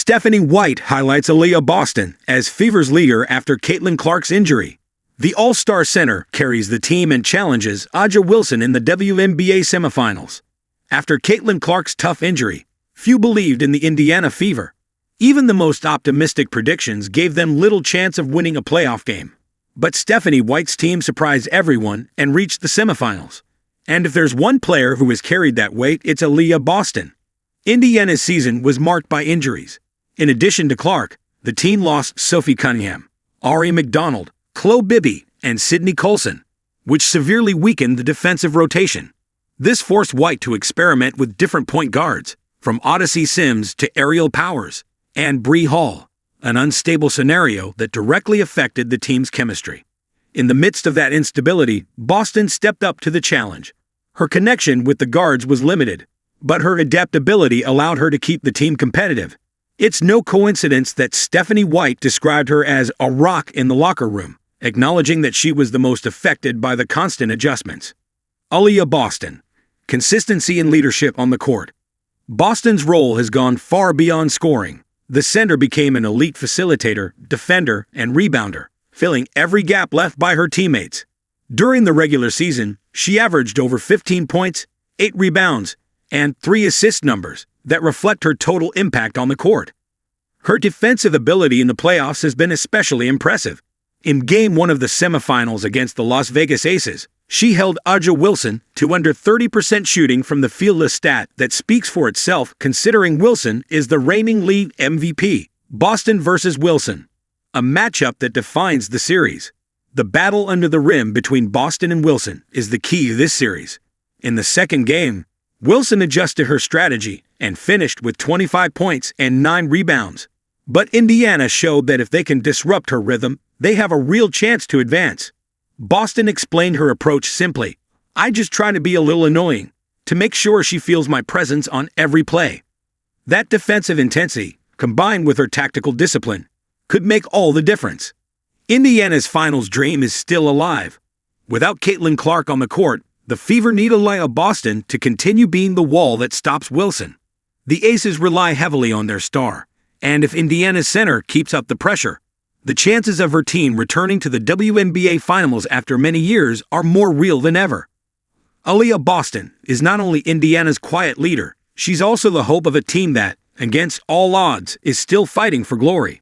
Stephanie White highlights Aliyah Boston as Fever's leader after Caitlin Clark's injury. The All-Star center carries the team and challenges A'ja Wilson in the WNBA semifinals. After Caitlin Clark's tough injury, few believed in the Indiana Fever. Even the most optimistic predictions gave them little chance of winning a playoff game. But Stephanie White's team surprised everyone and reached the semifinals. And if there's one player who has carried that weight, it's Aliyah Boston. Indiana's season was marked by injuries. In addition to Clark, the team lost Sophie Cunningham, Aari McDonald, Bibby, and Sydney Colson, which severely weakened the defensive rotation. This forced White to experiment with different point guards, from Odyssey Sims to Aerial Powers, and Bree, an unstable scenario that directly affected the team's chemistry. In the midst of that instability, Boston stepped up to the challenge. Her connection with the guards was limited, but her adaptability allowed her to keep the team competitive. It's no coincidence that Stephanie White described her as a rock in the locker room, acknowledging that she was the most affected by the constant adjustments. Aliyah Boston. Consistency and leadership on the court. Boston's role has gone far beyond scoring. The center became an elite facilitator, defender, and rebounder, filling every gap left by her teammates. During the regular season, she averaged over 15 points, 8 rebounds, and 3 assist numbers that reflect her total impact on the court. Her defensive ability in the playoffs has been especially impressive. In Game 1 of the semifinals against the Las Vegas Aces, she held A'ja Wilson to under 30% shooting from the field, a stat that speaks for itself considering Wilson is the reigning league MVP. Boston versus Wilson, a matchup that defines the series. The battle under the rim between Boston and Wilson is the key to this series. In the second game, Wilson adjusted her strategy and finished with 25 points and 9 rebounds. But Indiana showed that if they can disrupt her rhythm, they have a real chance to advance. Boston explained her approach simply: "I just try to be a little annoying, to make sure she feels my presence on every play." That defensive intensity, combined with her tactical discipline, could make all the difference. Indiana's finals dream is still alive. Without Caitlin Clark on the court, the Fever need Aliyah Boston to continue being the wall that stops Wilson. The Aces rely heavily on their star, and if Indiana's center keeps up the pressure, the chances of her team returning to the WNBA Finals after many years are more real than ever. Aliyah Boston is not only Indiana's quiet leader, she's also the hope of a team that, against all odds, is still fighting for glory.